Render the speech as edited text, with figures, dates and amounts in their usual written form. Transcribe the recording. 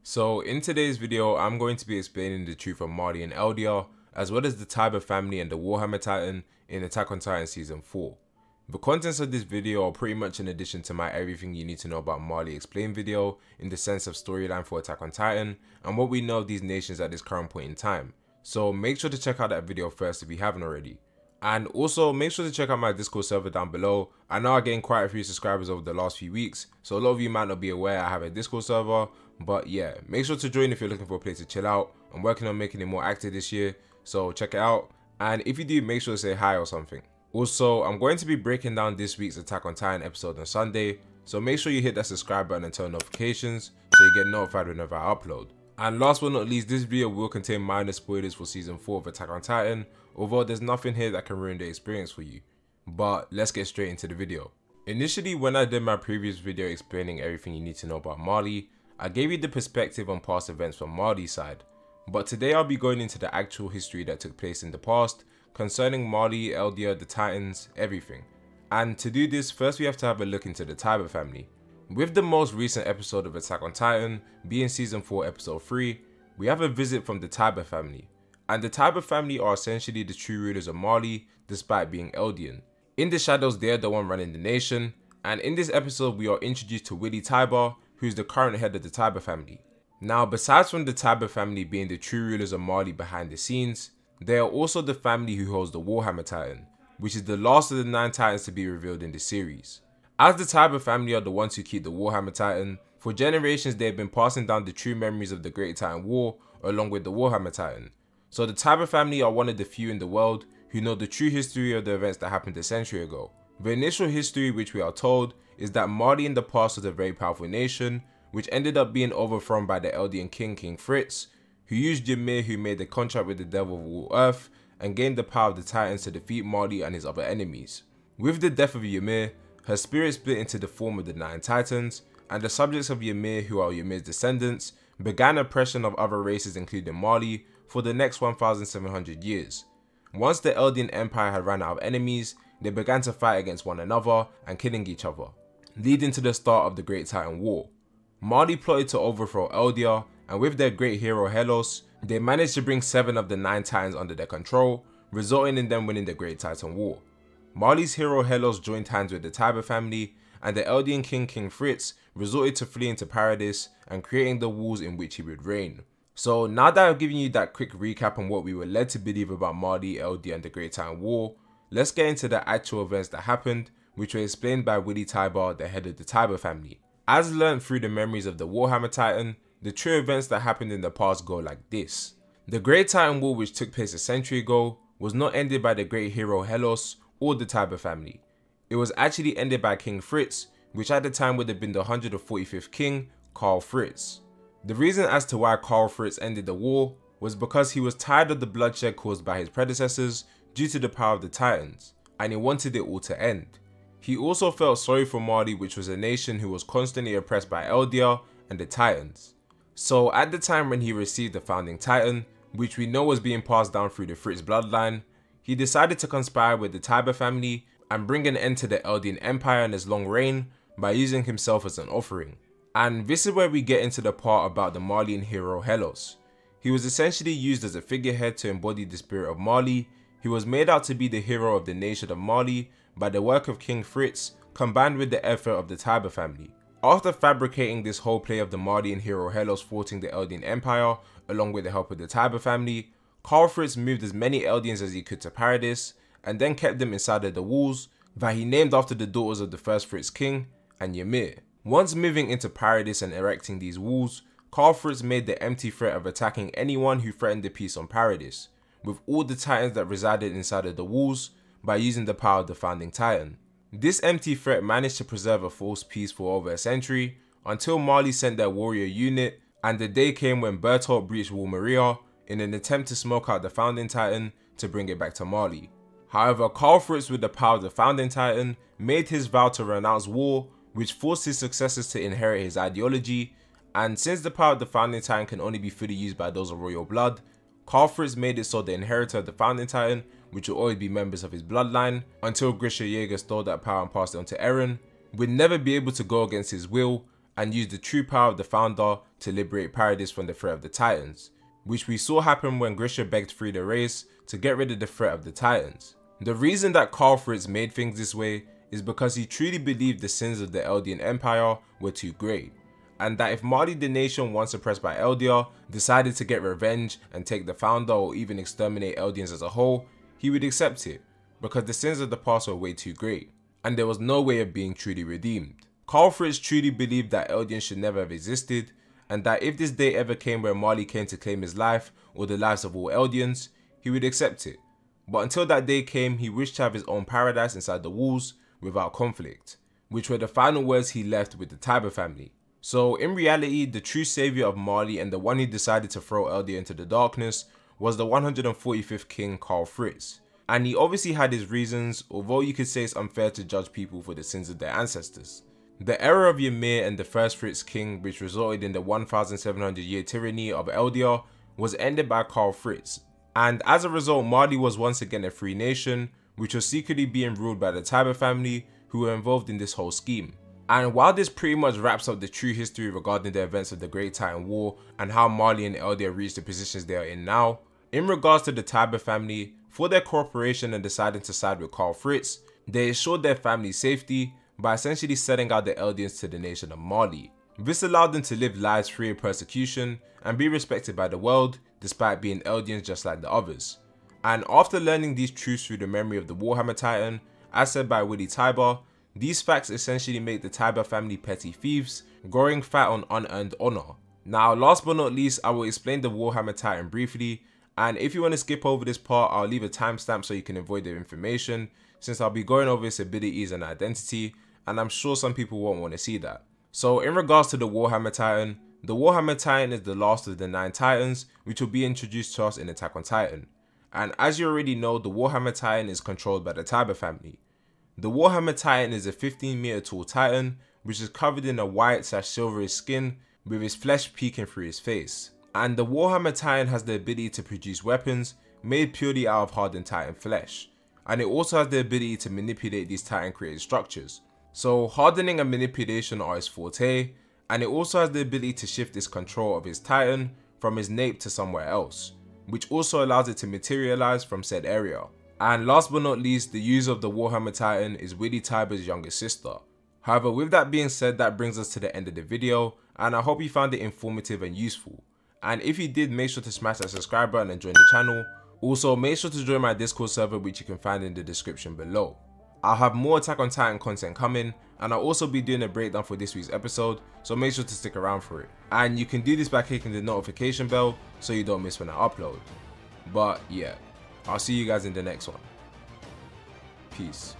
So in today's video, I'm going to be explaining the truth of Marley Eldia, as well as the Tybur family and the Warhammer Titan in Attack on Titan Season 4. The contents of this video are pretty much in addition to my everything you need to know about Marley explain video in the sense of storyline for Attack on Titan and what we know of these nations at this current point in time. So make sure to check out that video first if you haven't already. And also make sure to check out my Discord server down below. I know I gained quite a few subscribers over the last few weeks, so a lot of you might not be aware I have a Discord server, but yeah, make sure to join if you're looking for a place to chill out. I'm working on making it more active this year, so check it out. And if you do, make sure to say hi or something. Also, I'm going to be breaking down this week's Attack on Titan episode on Sunday, so make sure you hit that subscribe button and turn notifications so you get notified whenever I upload. And last but not least, this video will contain minor spoilers for Season 4 of Attack on Titan, although there's nothing here that can ruin the experience for you. But let's get straight into the video. Initially, when I did my previous video explaining everything you need to know about Marley, I gave you the perspective on past events from Marley's side. But today I'll be going into the actual history that took place in the past, concerning Marley, Eldia, the Titans, everything. And to do this, first we have to have a look into the Tybur family. With the most recent episode of Attack on Titan being Season 4 Episode 3, we have a visit from the Tybur family. And the Tybur family are essentially the true rulers of Marley, despite being Eldian. In the shadows, they're the one running the nation, and in this episode we are introduced to Tybur, who's the current head of the Tybur family. Now, besides from the Tybur family being the true rulers of Marley behind the scenes, they are also the family who holds the Warhammer Titan, which is the last of the 9 Titans to be revealed in the series. As the Tybur family are the ones who keep the Warhammer Titan, for generations they have been passing down the true memories of the Great Titan War along with the Warhammer Titan. So the Tybur family are one of the few in the world who know the true history of the events that happened a century ago. The initial history which we are told is that Marley in the past was a very powerful nation, which ended up being overthrown by the Eldian king, King Fritz, who used Ymir, who made a contract with the devil of all earth and gained the power of the Titans to defeat Marley and his other enemies. With the death of Ymir, her spirit split into the form of the 9 Titans, and the subjects of Ymir, who are Ymir's descendants, began oppression of other races including Marley for the next 1,700 years. Once the Eldian Empire had run out of enemies, they began to fight against one another and killing each other, leading to the start of the Great Titan War. Marley plotted to overthrow Eldia, and with their great hero Helos, they managed to bring 7 of the 9 Titans under their control, resulting in them winning the Great Titan War. Marley's hero Helos joined hands with the Tybur family, and the Eldian king, King Fritz, resorted to fleeing to Paradis and creating the walls in which he would reign. So now that I've given you that quick recap on what we were led to believe about Marley, Eldia and the Great Titan War, let's get into the actual events that happened, which were explained by Tybur, the head of the Tybur family. As learned through the memories of the Warhammer Titan, the true events that happened in the past go like this. The Great Titan War, which took place a century ago, was not ended by the great hero Helos or the Tybur family. It was actually ended by King Fritz, which at the time would have been the 145th king, Karl Fritz. The reason as to why Karl Fritz ended the war was because he was tired of the bloodshed caused by his predecessors due to the power of the Titans, and he wanted it all to end. He also felt sorry for Marley, which was a nation who was constantly oppressed by Eldia and the Titans. So at the time when he received the founding Titan, which we know was being passed down through the Fritz bloodline, he decided to conspire with the Tybur family and bring an end to the Eldian Empire and his long reign by using himself as an offering. And this is where we get into the part about the Marleyan hero Helos. He was essentially used as a figurehead to embody the spirit of Marley. He was made out to be the hero of the nation of Marley by the work of King Fritz combined with the effort of the Tybur family. After fabricating this whole play of the Marleyan hero Helos thwarting the Eldian Empire along with the help of the Tybur family, Karl Fritz moved as many Eldians as he could to Paradis and then kept them inside of the walls that he named after the daughters of the first Fritz king and Ymir. Once moving into Paradis and erecting these walls, Karl Fritz made the empty threat of attacking anyone who threatened the peace on Paradis, with all the Titans that resided inside of the walls by using the power of the founding Titan. This empty threat managed to preserve a false peace for over a century until Marley sent their warrior unit, and the day came when Bertolt breached Wall Maria in an attempt to smoke out the founding Titan to bring it back to Marley. However, Karl Fritz, with the power of the founding Titan, made his vow to renounce war, which forced his successors to inherit his ideology, and since the power of the founding Titan can only be fully used by those of royal blood, Karl Fritz made it so the inheritor of the founding Titan, which will always be members of his bloodline, until Grisha Jaeger stole that power and passed it on to Eren, would never be able to go against his will and use the true power of the founder to liberate Paradis from the threat of the Titans, which we saw happen when Grisha begged free the race to get rid of the threat of the Titans. The reason that Karl Fritz made things this way is because he truly believed the sins of the Eldian Empire were too great, and that if Marley the nation once oppressed by Eldia decided to get revenge and take the founder or even exterminate Eldians as a whole, he would accept it, because the sins of the past were way too great, and there was no way of being truly redeemed. Karl Fritz truly believed that Eldians should never have existed, and that if this day ever came where Marley came to claim his life or the lives of all Eldians, he would accept it. But until that day came, he wished to have his own paradise inside the walls without conflict, which were the final words he left with the Tybur family. So in reality, the true savior of Marley and the one who decided to throw Eldia into the darkness was the 145th king Karl Fritz. And he obviously had his reasons, although you could say it's unfair to judge people for the sins of their ancestors. The era of Ymir and the first Fritz king, which resulted in the 1700 year tyranny of Eldia, was ended by Karl Fritz. And as a result, Marley was once again a free nation, which was secretly being ruled by the Tybur family, who were involved in this whole scheme. And while this pretty much wraps up the true history regarding the events of the Great Titan War and how Marley and Eldia reached the positions they are in now, in regards to the Tybur family, for their cooperation and deciding to side with Karl Fritz, they assured their family's safety by essentially selling out the Eldians to the nation of Marley. This allowed them to live lives free of persecution and be respected by the world despite being Eldians just like the others. And after learning these truths through the memory of the Warhammer Titan, as said by Willie Tybur, these facts essentially make the Tybur family petty thieves, growing fat on unearned honor. Now last but not least, I will explain the Warhammer Titan briefly, and if you want to skip over this part, I'll leave a timestamp so you can avoid the information, since I'll be going over its abilities and identity, and I'm sure some people won't want to see that. So in regards to the Warhammer Titan is the last of the 9 Titans, which will be introduced to us in Attack on Titan. And as you already know, the Warhammer Titan is controlled by the Tybur family. The Warhammer Titan is a 15-meter tall Titan, which is covered in a white/silverish skin with his flesh peeking through his face. And the Warhammer Titan has the ability to produce weapons made purely out of hardened Titan flesh. And it also has the ability to manipulate these Titan created structures. So hardening and manipulation are his forte, and it also has the ability to shift its control of his Titan from his nape to somewhere else, which also allows it to materialize from said area. And last but not least, the user of the Warhammer Titan is Willie Tybur's younger sister. However, with that being said, that brings us to the end of the video, and I hope you found it informative and useful. And if you did, make sure to smash that subscribe button and join the channel. Also, make sure to join my Discord server, which you can find in the description below. I'll have more Attack on Titan content coming, and I'll also be doing a breakdown for this week's episode, so make sure to stick around for it. And you can do this by clicking the notification bell so you don't miss when I upload. But yeah, I'll see you guys in the next one. Peace.